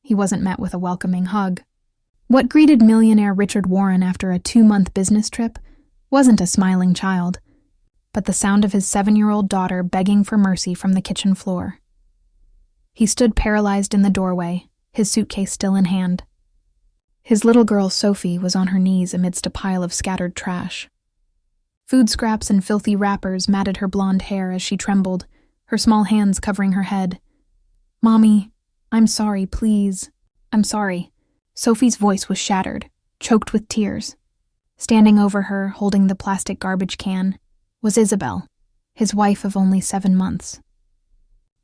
he wasn't met with a welcoming hug. What greeted millionaire Richard Warren after a 2-month business trip wasn't a smiling child, but the sound of his 7-year-old daughter begging for mercy from the kitchen floor. He stood paralyzed in the doorway, his suitcase still in hand. His little girl, Sophie, was on her knees amidst a pile of scattered trash. Food scraps and filthy wrappers matted her blonde hair as she trembled, her small hands covering her head. "Mommy, I'm sorry, please. I'm sorry." Sophie's voice was shattered, choked with tears. Standing over her, holding the plastic garbage can, was Isabel, his wife of only 7 months.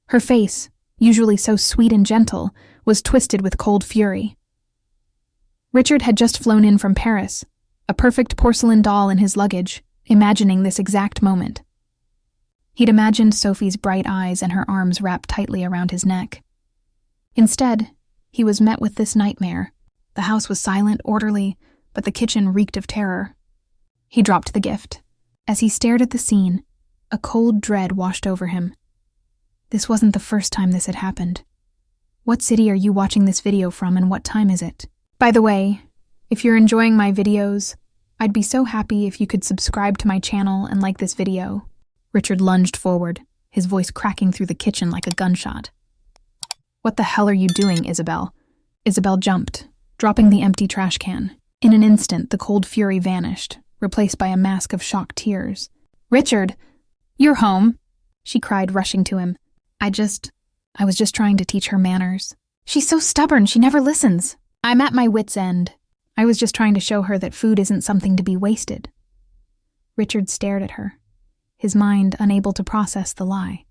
Her face, usually so sweet and gentle, was twisted with cold fury. Richard had just flown in from Paris, a perfect porcelain doll in his luggage, imagining this exact moment. He'd imagined Sophie's bright eyes and her arms wrapped tightly around his neck. Instead, he was met with this nightmare. The house was silent, orderly, but the kitchen reeked of terror. He dropped the gift. As he stared at the scene, a cold dread washed over him. This wasn't the first time this had happened. What city are you watching this video from, and what time is it? By the way, if you're enjoying my videos, I'd be so happy if you could subscribe to my channel and like this video. Richard lunged forward, his voice cracking through the kitchen like a gunshot. "What the hell are you doing, Isabel?" Isabel jumped, dropping the empty trash can. In an instant, the cold fury vanished, replaced by a mask of shocked tears. "Richard, you're home," she cried, rushing to him. I was just trying to teach her manners. She's so stubborn, she never listens. I'm at my wit's end. I was just trying to show her that food isn't something to be wasted." Richard stared at her, his mind unable to process the lie.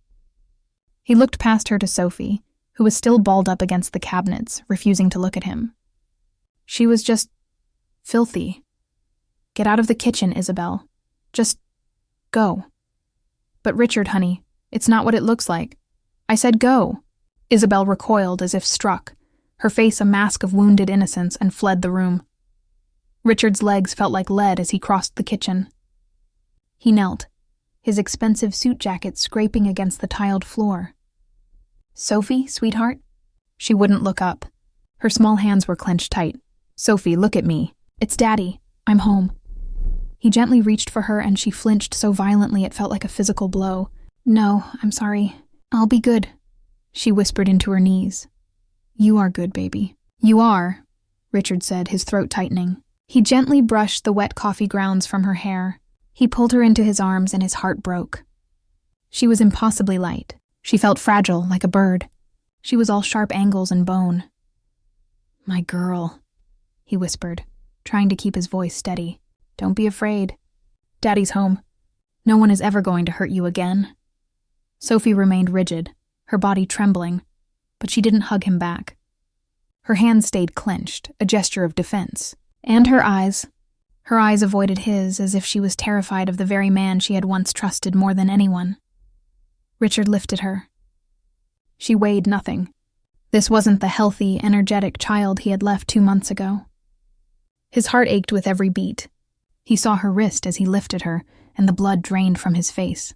He looked past her to Sophie, who was still balled up against the cabinets, refusing to look at him. She was just filthy. "Get out of the kitchen, Isabel. Just go." "But Richard, honey, it's not what it looks like. I said go." Isabel recoiled as if struck, her face a mask of wounded innocence, and fled the room. Richard's legs felt like lead as he crossed the kitchen. He knelt, his expensive suit jacket scraping against the tiled floor. "Sophie, sweetheart?" She wouldn't look up. Her small hands were clenched tight. "Sophie, look at me. It's Daddy. I'm home." He gently reached for her, and she flinched so violently it felt like a physical blow. "No, I'm sorry. I'll be good," she whispered into her knees. "You are good, baby." "You are," Richard said, his throat tightening. He gently brushed the wet coffee grounds from her hair. He pulled her into his arms, and his heart broke. She was impossibly light. She felt fragile, like a bird. She was all sharp angles and bone. "My girl," he whispered, trying to keep his voice steady. "Don't be afraid. Daddy's home. No one is ever going to hurt you again." Sophie remained rigid, her body trembling, but she didn't hug him back. Her hands stayed clenched, a gesture of defense. And her eyes. Her eyes avoided his, as if she was terrified of the very man she had once trusted more than anyone. Richard lifted her. She weighed nothing. This wasn't the healthy, energetic child he had left 2 months ago. His heart ached with every beat. He saw her wrist as he lifted her, and the blood drained from his face.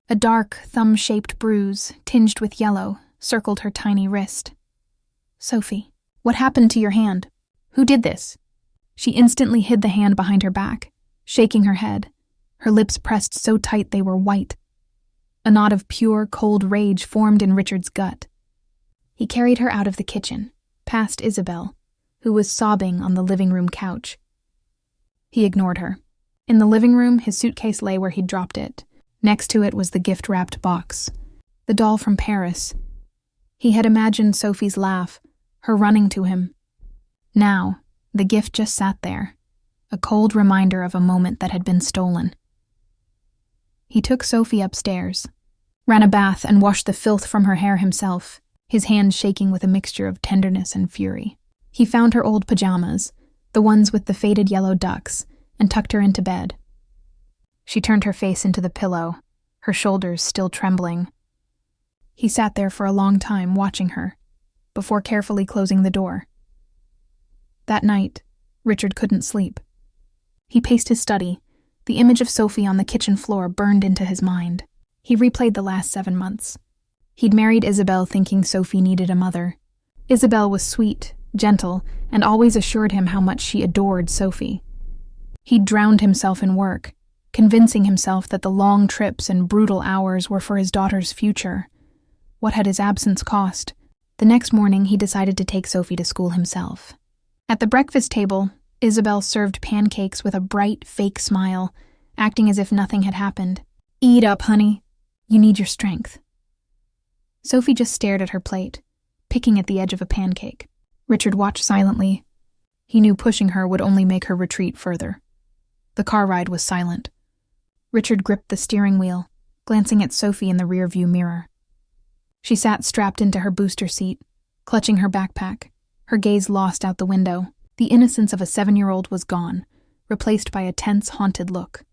A dark, thumb-shaped bruise, tinged with yellow, circled her tiny wrist. "Sophie, what happened to your hand? Who did this?" She instantly hid the hand behind her back, shaking her head, her lips pressed so tight they were white. A knot of pure, cold rage formed in Richard's gut. He carried her out of the kitchen, past Isabel, who was sobbing on the living room couch. He ignored her. In the living room, his suitcase lay where he'd dropped it. Next to it was the gift-wrapped box, the doll from Paris. He had imagined Sophie's laugh, her running to him. Now, the gift just sat there, a cold reminder of a moment that had been stolen. He took Sophie upstairs, ran a bath, and washed the filth from her hair himself, his hands shaking with a mixture of tenderness and fury. He found her old pajamas, the ones with the faded yellow ducks, and tucked her into bed. She turned her face into the pillow, her shoulders still trembling. He sat there for a long time watching her, before carefully closing the door. That night, Richard couldn't sleep. He paced his study. The image of Sophie on the kitchen floor burned into his mind. He replayed the last 7 months. He'd married Isabel thinking Sophie needed a mother. Isabel was sweet, gentle, and always assured him how much she adored Sophie. He'd drowned himself in work, convincing himself that the long trips and brutal hours were for his daughter's future. What had his absence cost? The next morning, he decided to take Sophie to school himself. At the breakfast table, Isabel served pancakes with a bright, fake smile, acting as if nothing had happened. "Eat up, honey. You need your strength." Sophie just stared at her plate, picking at the edge of a pancake. Richard watched silently. He knew pushing her would only make her retreat further. The car ride was silent. Richard gripped the steering wheel, glancing at Sophie in the rearview mirror. She sat strapped into her booster seat, clutching her backpack, her gaze lost out the window. The innocence of a 7-year-old was gone, replaced by a tense, haunted look.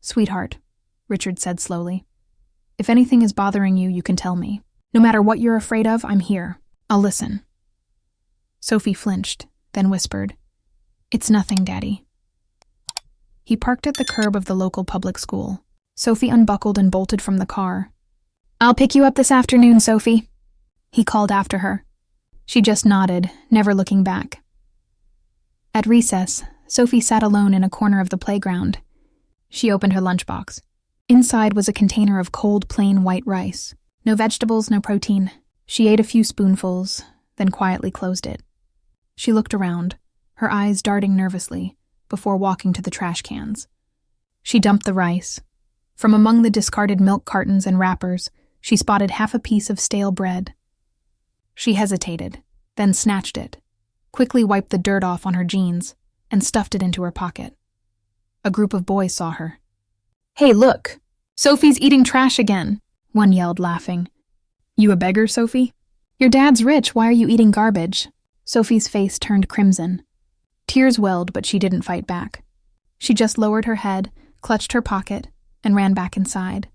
"Sweetheart," Richard said slowly, "if anything is bothering you, you can tell me. No matter what you're afraid of, I'm here. I'll listen." Sophie flinched, then whispered, "It's nothing, Daddy." He parked at the curb of the local public school. Sophie unbuckled and bolted from the car. "I'll pick you up this afternoon, Sophie," he called after her. She just nodded, never looking back. At recess, Sophie sat alone in a corner of the playground. She opened her lunchbox. Inside was a container of cold, plain white rice. No vegetables, no protein. She ate a few spoonfuls, then quietly closed it. She looked around, her eyes darting nervously, before walking to the trash cans. She dumped the rice. From among the discarded milk cartons and wrappers, she spotted half a piece of stale bread. She hesitated, then snatched it, quickly wiped the dirt off on her jeans, and stuffed it into her pocket. A group of boys saw her. "Hey, look! Sophie's eating trash again," one yelled, laughing. "You a beggar, Sophie?" "Your dad's rich, why are you eating garbage?" Sophie's face turned crimson. Tears welled, but she didn't fight back. She just lowered her head, clutched her pocket, and ran back inside.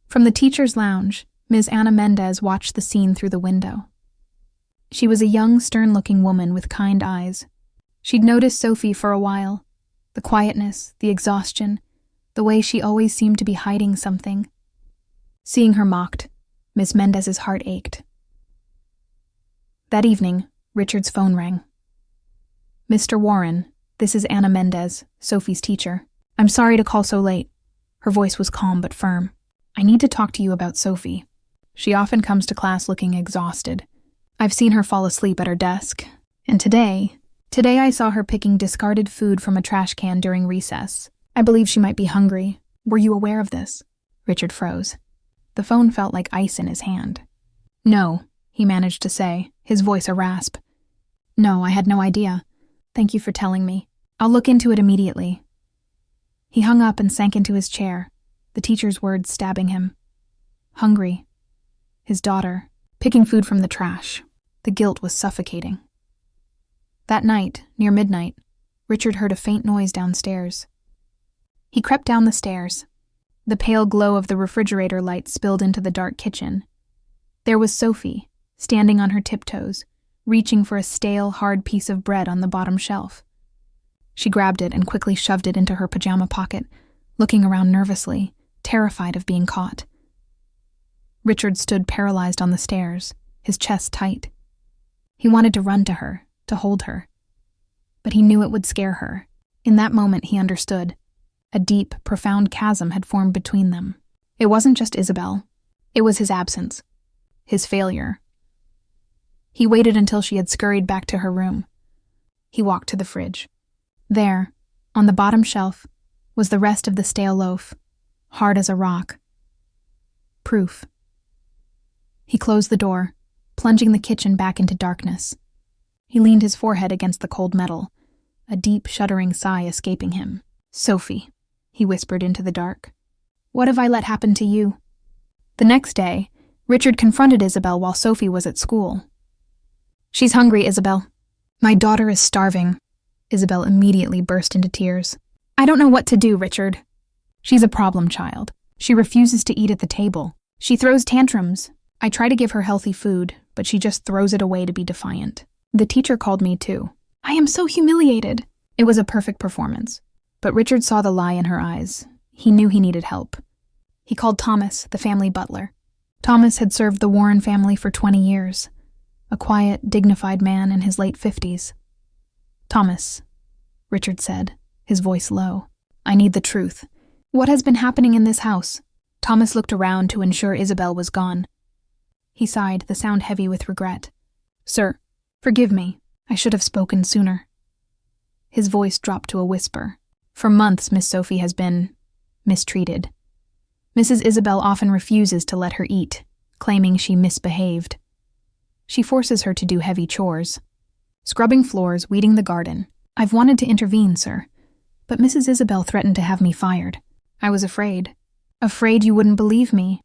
From the teacher's lounge, Ms. Anna Mendez watched the scene through the window. She was a young, stern-looking woman with kind eyes. She'd noticed Sophie for a while. The quietness, the exhaustion, the way she always seemed to be hiding something. Seeing her mocked, Ms. Mendez's heart ached. That evening, Richard's phone rang. "Mr. Warren, this is Anna Mendez, Sophie's teacher. I'm sorry to call so late." Her voice was calm but firm. "I need to talk to you about Sophie. She often comes to class looking exhausted. I've seen her fall asleep at her desk. And today I saw her picking discarded food from a trash can during recess. I believe she might be hungry. Were you aware of this?" Richard froze. The phone felt like ice in his hand. "No," he managed to say, his voice a rasp. "No, I had no idea. Thank you for telling me. I'll look into it immediately." He hung up and sank into his chair, the teacher's words stabbing him. Hungry. His daughter. Picking food from the trash. The guilt was suffocating. That night, near midnight, Richard heard a faint noise downstairs. He crept down the stairs. The pale glow of the refrigerator light spilled into the dark kitchen. There was Sophie, standing on her tiptoes, reaching for a stale, hard piece of bread on the bottom shelf. She grabbed it and quickly shoved it into her pajama pocket, looking around nervously, terrified of being caught. Richard stood paralyzed on the stairs, his chest tight. He wanted to run to her, to hold her. But he knew it would scare her. In that moment, he understood. A deep, profound chasm had formed between them. It wasn't just Isabel. It was his absence. His failure. He waited until she had scurried back to her room. He walked to the fridge. There, on the bottom shelf, was the rest of the stale loaf, hard as a rock. Proof. He closed the door, plunging the kitchen back into darkness. He leaned his forehead against the cold metal, a deep, shuddering sigh escaping him. "Sophie," he whispered into the dark. "What have I let happen to you?" The next day, Richard confronted Isabel while Sophie was at school. "She's hungry, Isabel." "My daughter is starving." Isabel immediately burst into tears. "I don't know what to do, Richard." "She's a problem child. She refuses to eat at the table. She throws tantrums. I try to give her healthy food, but she just throws it away to be defiant. The teacher called me too. I am so humiliated." It was a perfect performance, but Richard saw the lie in her eyes. He knew he needed help. He called Thomas, the family butler. Thomas had served the Warren family for 20 years. a quiet, dignified man in his late 50s. "Thomas," Richard said, his voice low, "I need the truth. What has been happening in this house?" Thomas looked around to ensure Isabel was gone. He sighed, the sound heavy with regret. "Sir, forgive me. I should have spoken sooner." His voice dropped to a whisper. "For months, Miss Sophie has been mistreated. Mrs. Isabel often refuses to let her eat, claiming she misbehaved. She forces her to do heavy chores. Scrubbing floors, weeding the garden. I've wanted to intervene, sir, but Mrs. Isabel threatened to have me fired. I was afraid. Afraid you wouldn't believe me,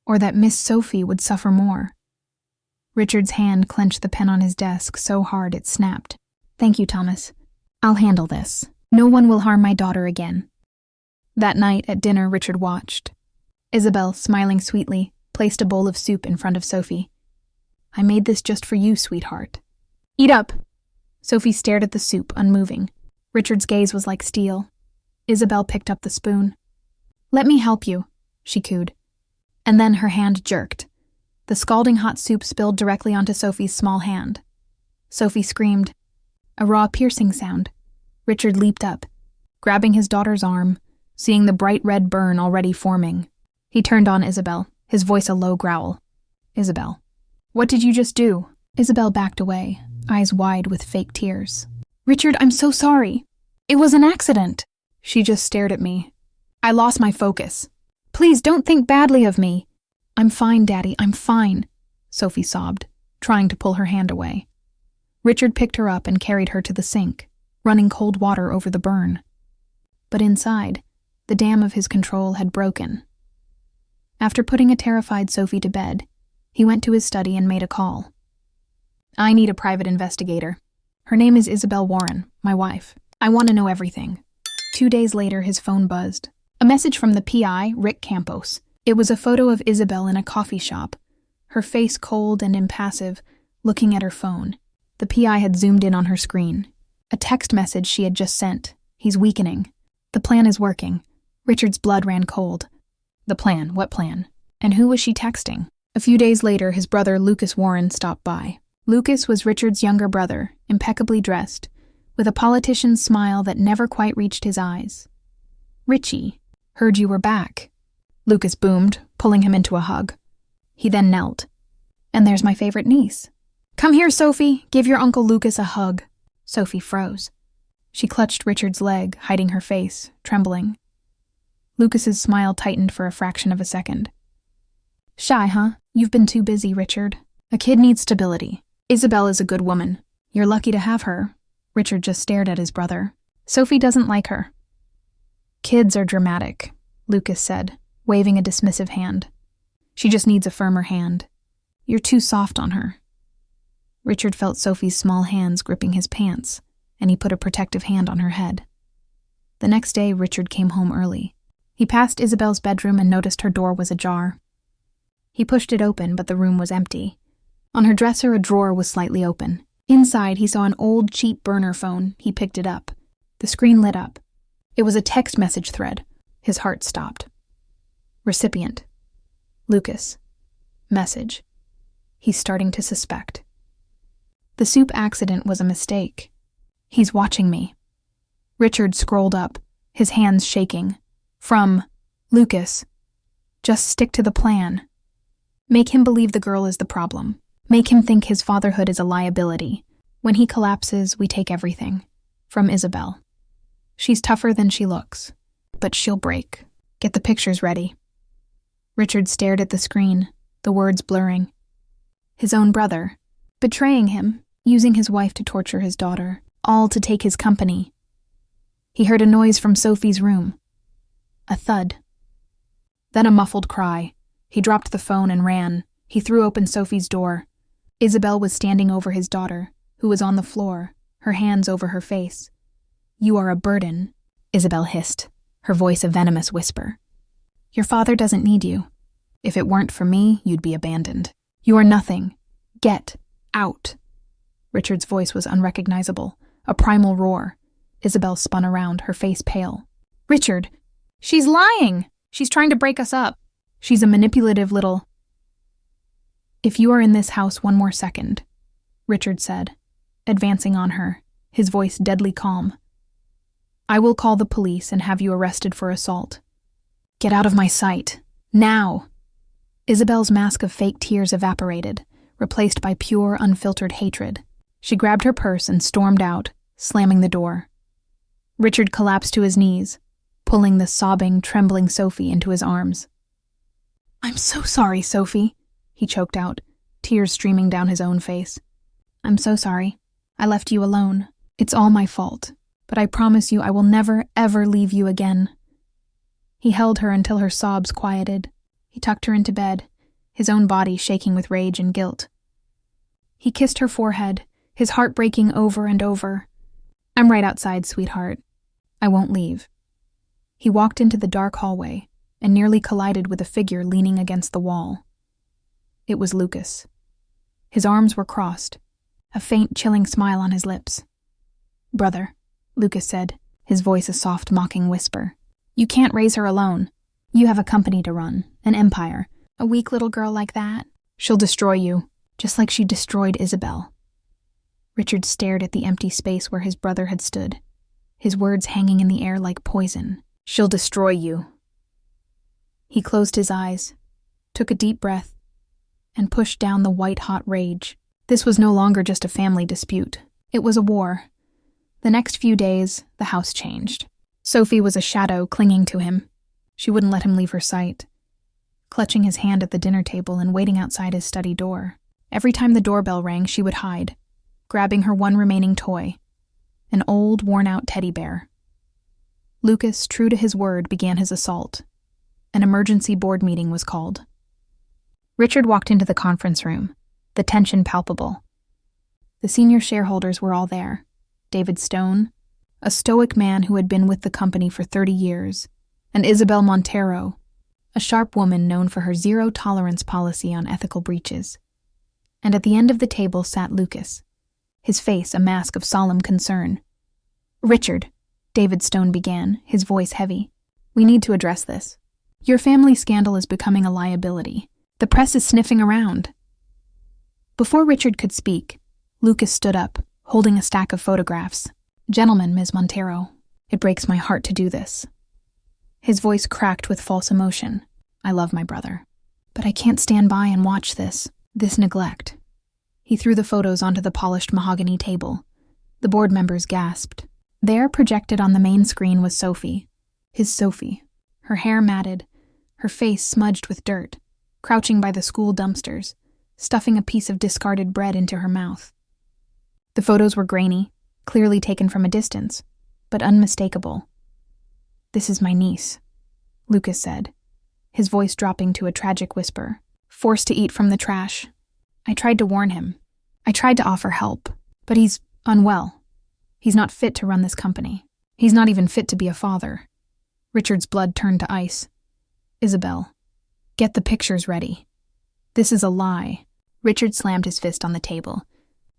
or that Miss Sophie would suffer more." Richard's hand clenched the pen on his desk so hard it snapped. "Thank you, Thomas. I'll handle this. No one will harm my daughter again." That night at dinner, Richard watched. Isabel, smiling sweetly, placed a bowl of soup in front of Sophie. "I made this just for you, sweetheart." "Eat up!" Sophie stared at the soup, unmoving. Richard's gaze was like steel. Isabel picked up the spoon. "Let me help you," she cooed. And then her hand jerked. The scalding hot soup spilled directly onto Sophie's small hand. Sophie screamed. A raw, piercing sound. Richard leaped up, grabbing his daughter's arm, seeing the bright red burn already forming. He turned on Isabel, his voice a low growl. "Isabel, what did you just do?" Isabel backed away, eyes wide with fake tears. "Richard, I'm so sorry. It was an accident." She just stared at me. I lost my focus. "Please don't think badly of me." "I'm fine, Daddy, I'm fine," Sophie sobbed, trying to pull her hand away. Richard picked her up and carried her to the sink, running cold water over the burn. But inside, the dam of his control had broken. After putting a terrified Sophie to bed, he went to his study and made a call. "I need a private investigator. Her name is Isabel Warren, my wife. I want to know everything." 2 days later, his phone buzzed. A message from the PI, Rick Campos. It was a photo of Isabel in a coffee shop, her face cold and impassive, looking at her phone. The PI had zoomed in on her screen. A text message she had just sent. "He's weakening. The plan is working." Richard's blood ran cold. The plan? What plan? And who was she texting? A few days later, his brother Lucas Warren stopped by. Lucas was Richard's younger brother, impeccably dressed, with a politician's smile that never quite reached his eyes. "Richie, heard you were back," Lucas boomed, pulling him into a hug. He then knelt. "And there's my favorite niece. Come here, Sophie, give your Uncle Lucas a hug." Sophie froze. She clutched Richard's leg, hiding her face, trembling. Lucas's smile tightened for a fraction of a second. "Shy, huh? You've been too busy, Richard. A kid needs stability. Isabel is a good woman. You're lucky to have her." Richard just stared at his brother. "Sophie doesn't like her." "Kids are dramatic," Lucas said, waving a dismissive hand. "She just needs a firmer hand. You're too soft on her." Richard felt Sophie's small hands gripping his pants, and he put a protective hand on her head. The next day, Richard came home early. He passed Isabel's bedroom and noticed her door was ajar. He pushed it open, but the room was empty. On her dresser, a drawer was slightly open. Inside, he saw an old, cheap burner phone. He picked it up. The screen lit up. It was a text message thread. His heart stopped. Recipient: Lucas. Message: he's starting to suspect. The soup accident was a mistake. He's watching me. Richard scrolled up, his hands shaking. From Lucas: just stick to the plan. Make him believe the girl is the problem. Make him think his fatherhood is a liability. When he collapses, we take everything. From Isabel: she's tougher than she looks, but she'll break. Get the pictures ready. Richard stared at the screen, the words blurring. His own brother, betraying him, using his wife to torture his daughter, all to take his company. He heard a noise from Sophie's room. A thud. Then a muffled cry. He dropped the phone and ran. He threw open Sophie's door. Isabel was standing over his daughter, who was on the floor, her hands over her face. "You are a burden," Isabel hissed, her voice a venomous whisper. "Your father doesn't need you. If it weren't for me, you'd be abandoned. You are nothing. Get out." Richard's voice was unrecognizable, a primal roar. Isabel spun around, her face pale. "Richard! She's lying! She's trying to break us up. She's a manipulative little—" "If you are in this house one more second, Richard said, advancing on her, his voice deadly calm. "I will call the police and have you arrested for assault. Get out of my sight. Now!" Isabel's mask of fake tears evaporated, replaced by pure, unfiltered hatred. She grabbed her purse and stormed out, slamming the door. Richard collapsed to his knees, pulling the sobbing, trembling Sophie into his arms. "I'm so sorry, Sophie," he choked out, tears streaming down his own face. "I'm so sorry. I left you alone. It's all my fault, but I promise you I will never, ever leave you again." He held her until her sobs quieted. He tucked her into bed, his own body shaking with rage and guilt. He kissed her forehead, his heart breaking over and over. "I'm right outside, sweetheart. I won't leave." He walked into the dark hallway and nearly collided with a figure leaning against the wall. It was Lucas. His arms were crossed, a faint, chilling smile on his lips. "Brother," Lucas said, his voice a soft, mocking whisper, "you can't raise her alone. You have a company to run, an empire. A weak little girl like that, she'll destroy you, just like she destroyed Isabel." Richard stared at the empty space where his brother had stood, his words hanging in the air like poison. "She'll destroy you." He closed his eyes, took a deep breath, and pushed down the white-hot rage. This was no longer just a family dispute. It was a war. The next few days, the house changed. Sophie was a shadow clinging to him. She wouldn't let him leave her sight, clutching his hand at the dinner table and waiting outside his study door. Every time the doorbell rang, she would hide, grabbing her one remaining toy, an old, worn-out teddy bear. Lucas, true to his word, began his assault. An emergency board meeting was called. Richard walked into the conference room, the tension palpable. The senior shareholders were all there. David Stone, a stoic man who had been with the company for 30 years, and Isabel Montero, a sharp woman known for her zero-tolerance policy on ethical breaches. And at the end of the table sat Lucas, his face a mask of solemn concern. "Richard," David Stone began, his voice heavy, "we need to address this. Your family scandal is becoming a liability. The press is sniffing around." Before Richard could speak, Lucas stood up, holding a stack of photographs. "Gentlemen, Ms. Montero, it breaks my heart to do this." His voice cracked with false emotion. "I love my brother, but I can't stand by and watch this neglect." He threw the photos onto the polished mahogany table. The board members gasped. There, projected on the main screen, was Sophie, his Sophie, her hair matted, her face smudged with dirt, crouching by the school dumpsters, stuffing a piece of discarded bread into her mouth. The photos were grainy, clearly taken from a distance, but unmistakable. "This is my niece," Lucas said, his voice dropping to a tragic whisper, "forced to eat from the trash. I tried to warn him. I tried to offer help, but he's unwell. He's not fit to run this company. He's not even fit to be a father." Richard's blood turned to ice. "Isabel, get the pictures ready. This is a lie." Richard slammed his fist on the table.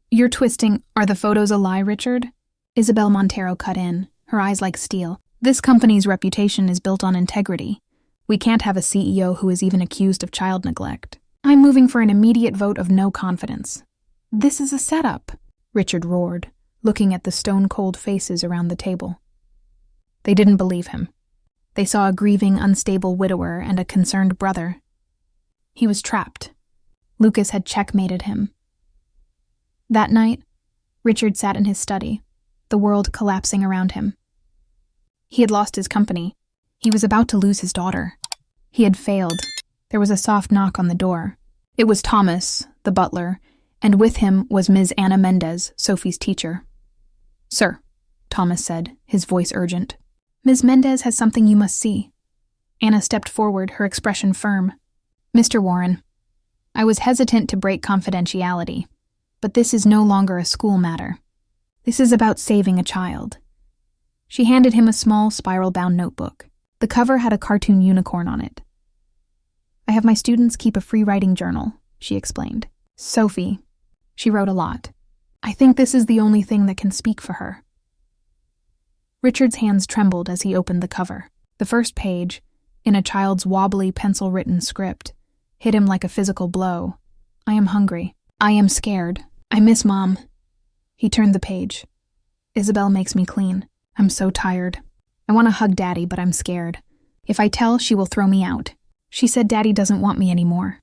"You're twisting. Are the photos a lie, Richard?" Isabel Montero cut in, her eyes like steel. "This company's reputation is built on integrity. We can't have a CEO who is even accused of child neglect. I'm moving for an immediate vote of no confidence." "This is a setup," Richard roared, looking at the stone-cold faces around the table. They didn't believe him. They saw a grieving, unstable widower and a concerned brother. He was trapped. Lucas had checkmated him. That night, Richard sat in his study, the world collapsing around him. He had lost his company. He was about to lose his daughter. He had failed. There was a soft knock on the door. It was Thomas, the butler, and with him was Ms. Anna Mendez, Sophie's teacher. "Sir," Thomas said, his voice urgent. "Ms. Mendez has something you must see." Anna stepped forward, her expression firm. "Mr. Warren, I was hesitant to break confidentiality, but this is no longer a school matter. This is about saving a child." She handed him a small, spiral-bound notebook. The cover had a cartoon unicorn on it. "I have my students keep a free writing journal," she explained. "Sophie, she wrote a lot. I think this is the only thing that can speak for her." Richard's hands trembled as he opened the cover. The first page, in a child's wobbly, pencil-written script, hit him like a physical blow. "I am hungry. I am scared. I miss Mom. He turned the page. Isabel makes me clean. I'm so tired. I want to hug Daddy, but I'm scared. If I tell, she will throw me out. She said Daddy doesn't want me anymore.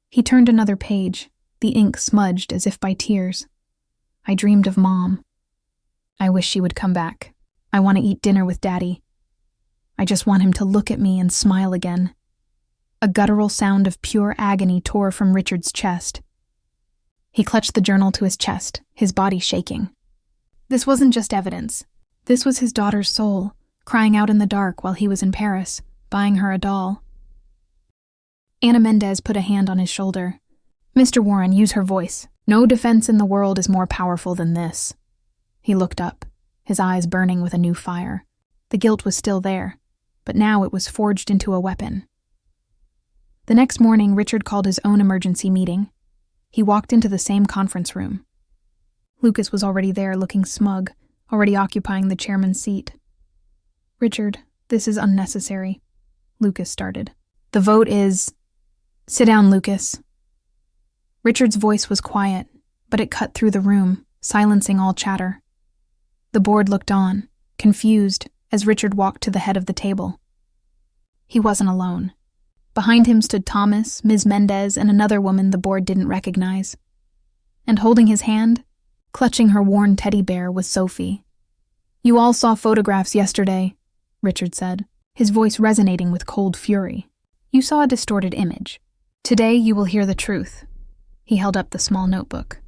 He turned another page, the ink smudged as if by tears. I dreamed of Mom. I wish she would come back. I want to eat dinner with Daddy. I just want him to look at me and smile again. A guttural sound of pure agony tore from Richard's chest. He clutched the journal to his chest, his body shaking. This wasn't just evidence. This was his daughter's soul, crying out in the dark while he was in Paris, buying her a doll. Ana Mendez put a hand on his shoulder. Mr. Warren, use her voice. No defense in the world is more powerful than this. He looked up, his eyes burning with a new fire. The guilt was still there, but now it was forged into a weapon. The next morning, Richard called his own emergency meeting. He walked into the same conference room. Lucas was already there, looking smug, already occupying the chairman's seat. Richard, this is unnecessary, Lucas started. The vote is... Sit down, Lucas. Richard's voice was quiet, but it cut through the room, silencing all chatter. The board looked on, confused, as Richard walked to the head of the table. He wasn't alone. Behind him stood Thomas, Ms. Mendez, and another woman the board didn't recognize. And holding his hand, clutching her worn teddy bear, was Sophie. You all saw photographs yesterday, Richard said, his voice resonating with cold fury. You saw a distorted image. Today you will hear the truth. He held up the small notebook.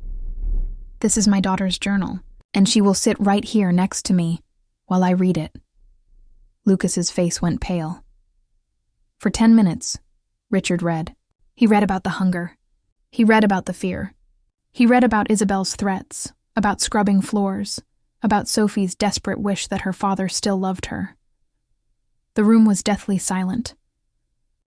This is my daughter's journal, and she will sit right here next to me while I read it. Lucas's face went pale. For 10 minutes, Richard read. He read about the hunger. He read about the fear. He read about Isabel's threats, about scrubbing floors, about Sophie's desperate wish that her father still loved her. The room was deathly silent.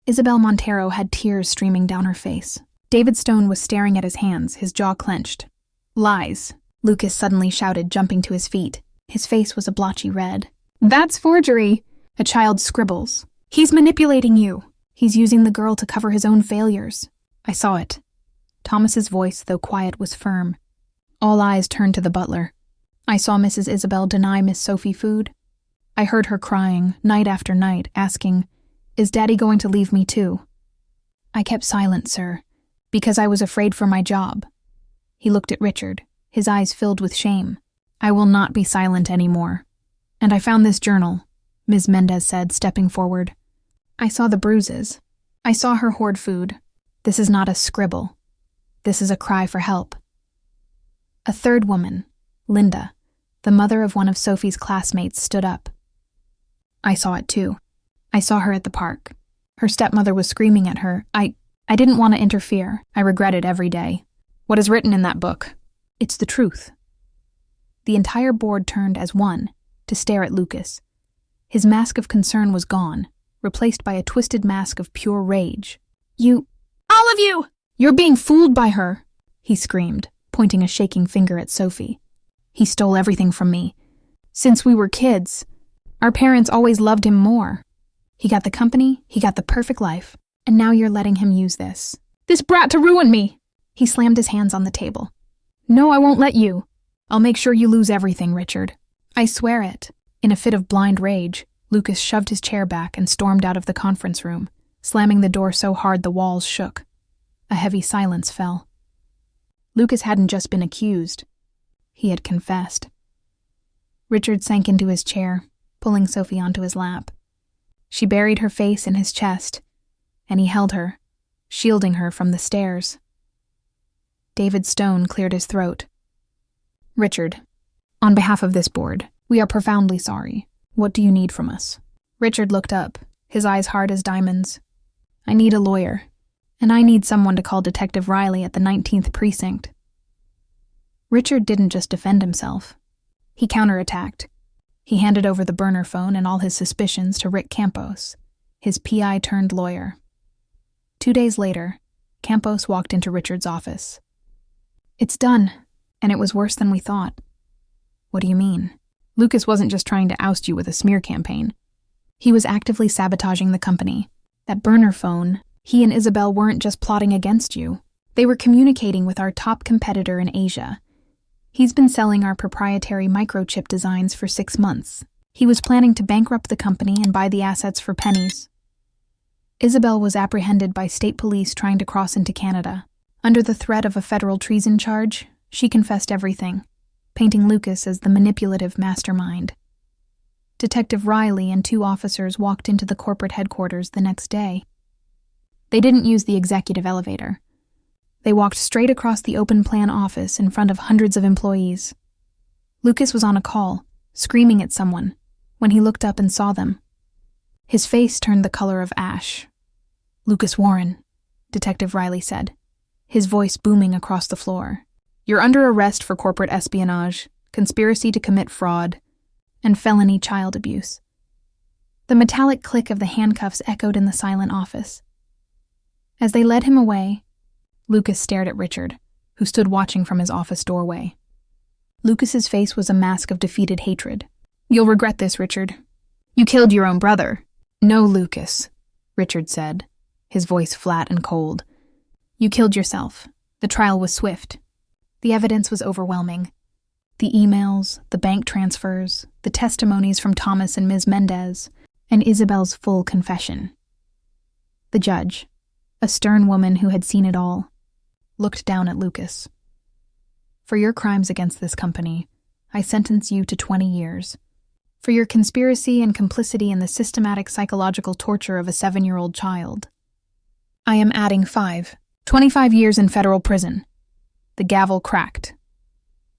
Isabel Montero had tears streaming down her face. David Stone was staring at his hands, his jaw clenched. Lies, Lucas suddenly shouted, jumping to his feet. His face was a blotchy red. That's forgery. A child scribbles. He's manipulating you. He's using the girl to cover his own failures. I saw it. Thomas's voice, though quiet, was firm. All eyes turned to the butler. I saw Mrs. Isabel deny Miss Sophie food. I heard her crying, night after night, asking, Is Daddy going to leave me too? I kept silent, sir, because I was afraid for my job. He looked at Richard, his eyes filled with shame. I will not be silent anymore. And I found this journal, Ms. Mendez said, stepping forward. I saw the bruises. I saw her hoard food. This is not a scribble. This is a cry for help. A third woman, Linda, the mother of one of Sophie's classmates, stood up. I saw it too. I saw her at the park. Her stepmother was screaming at her. I didn't want to interfere. I regret it every day. What is written in that book? It's the truth. The entire board turned as one to stare at Lucas. His mask of concern was gone, replaced by a twisted mask of pure rage. You, all of you! You're being fooled by her, he screamed, pointing a shaking finger at Sophie. He stole everything from me. Since we were kids, our parents always loved him more. He got the company, he got the perfect life, and now you're letting him use this. This brat to ruin me! He slammed his hands on the table. No, I won't let you. I'll make sure you lose everything, Richard. I swear it. In a fit of blind rage, Lucas shoved his chair back and stormed out of the conference room, slamming the door so hard the walls shook. A heavy silence fell. Lucas hadn't just been accused. He had confessed. Richard sank into his chair, pulling Sophie onto his lap. She buried her face in his chest, and he held her, shielding her from the stares. David Stone cleared his throat. Richard, on behalf of this board, we are profoundly sorry. What do you need from us? Richard looked up, his eyes hard as diamonds. I need a lawyer, and I need someone to call Detective Riley at the 19th Precinct. Richard didn't just defend himself. He counterattacked. He handed over the burner phone and all his suspicions to Rick Campos, his PI-turned-lawyer. 2 days later, Campos walked into Richard's office. It's done, and it was worse than we thought. What do you mean? Lucas wasn't just trying to oust you with a smear campaign. He was actively sabotaging the company. That burner phone, he and Isabel weren't just plotting against you. They were communicating with our top competitor in Asia. He's been selling our proprietary microchip designs for 6 months. He was planning to bankrupt the company and buy the assets for pennies. Isabel was apprehended by state police trying to cross into Canada. Under the threat of a federal treason charge, she confessed everything, painting Lucas as the manipulative mastermind. Detective Riley and 2 officers walked into the corporate headquarters the next day. They didn't use the executive elevator. They walked straight across the open-plan office in front of hundreds of employees. Lucas was on a call, screaming at someone, when he looked up and saw them. His face turned the color of ash. "Lucas Warren," Detective Riley said, his voice booming across the floor. "You're under arrest for corporate espionage, conspiracy to commit fraud, and felony child abuse." The metallic click of the handcuffs echoed in the silent office. As they led him away, Lucas stared at Richard, who stood watching from his office doorway. Lucas's face was a mask of defeated hatred. "You'll regret this, Richard. You killed your own brother." "No, Lucas," Richard said, his voice flat and cold. "You killed yourself. The trial was swift. The evidence was overwhelming. The emails, the bank transfers, the testimonies from Thomas and Ms. Mendez, and Isabel's full confession." The judge, a stern woman who had seen it all, looked down at Lucas. "For your crimes against this company, I sentence you to 20 years. For your conspiracy and complicity in the systematic psychological torture of a 7-year-old child, I am adding 25 years in federal prison." The gavel cracked.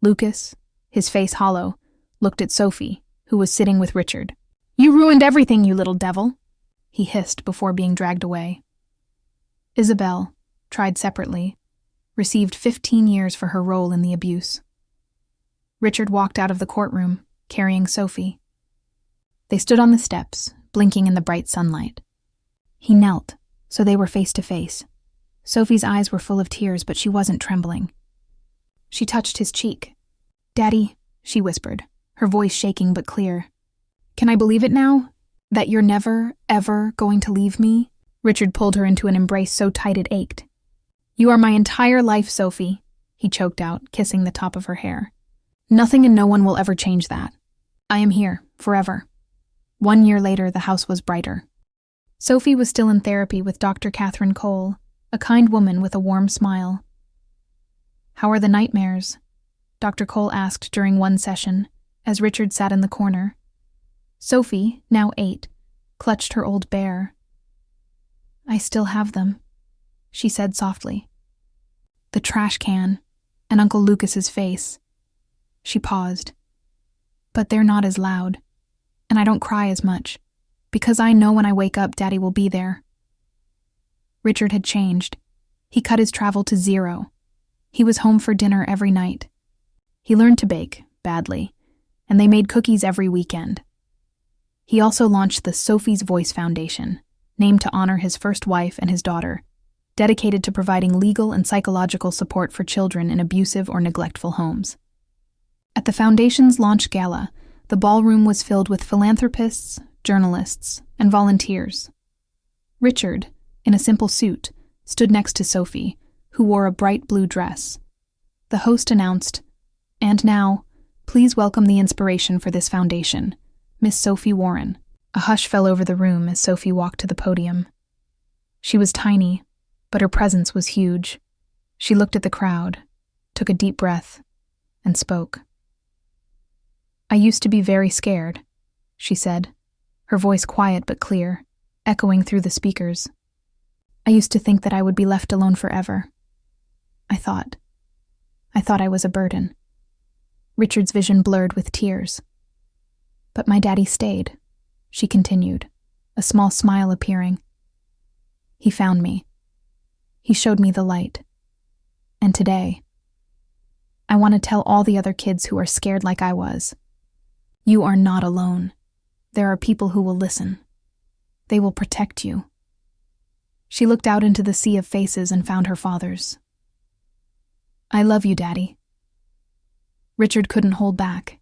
Lucas, his face hollow, looked at Sophie, who was sitting with Richard. "You ruined everything, you little devil," he hissed before being dragged away. Isabel, tried separately, received 15 years for her role in the abuse. Richard walked out of the courtroom, carrying Sophie. They stood on the steps, blinking in the bright sunlight. He knelt, so they were face to face. Sophie's eyes were full of tears, but she wasn't trembling. She touched his cheek. "Daddy," she whispered, her voice shaking but clear. "Can I believe it now? That you're never, ever going to leave me?" Richard pulled her into an embrace so tight it ached. "You are my entire life, Sophie," he choked out, kissing the top of her hair. "Nothing and no one will ever change that. I am here, forever." 1 year later, the house was brighter. Sophie was still in therapy with Dr. Catherine Cole, a kind woman with a warm smile. "How are the nightmares?" Dr. Cole asked during one session, as Richard sat in the corner. Sophie, now 8, clutched her old bear. "I still have them," she said softly. "The trash can, and Uncle Lucas's face." She paused. "But they're not as loud, and I don't cry as much, because I know when I wake up, Daddy will be there." Richard had changed. He cut his travel to 0. He was home for dinner every night. He learned to bake, badly, and they made cookies every weekend. He also launched the Sophie's Voice Foundation, named to honor his first wife and his daughter, dedicated to providing legal and psychological support for children in abusive or neglectful homes. At the foundation's launch gala, the ballroom was filled with philanthropists, journalists, and volunteers. Richard, in a simple suit, stood next to Sophie, who wore a bright blue dress. The host announced, "And now, please welcome the inspiration for this foundation, Miss Sophie Warren." A hush fell over the room as Sophie walked to the podium. She was tiny, but her presence was huge. She looked at the crowd, took a deep breath, and spoke. "I used to be very scared," she said, her voice quiet but clear, echoing through the speakers. "I used to think that I would be left alone forever. I thought I was a burden." Richard's vision blurred with tears. "But my daddy stayed," she continued, a small smile appearing. "He found me. He showed me the light. And today, I want to tell all the other kids who are scared like I was, you are not alone. There are people who will listen. They will protect you." She looked out into the sea of faces and found her father's. "I love you, Daddy." Richard couldn't hold back.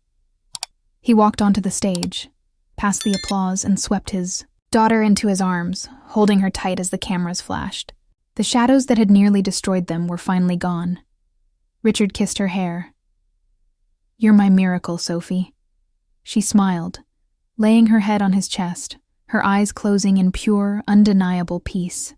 He walked onto the stage, past the applause, and swept his daughter into his arms, holding her tight as the cameras flashed. The shadows that had nearly destroyed them were finally gone. Richard kissed her hair. "You're my miracle, Sophie." She smiled, laying her head on his chest, her eyes closing in pure, undeniable peace.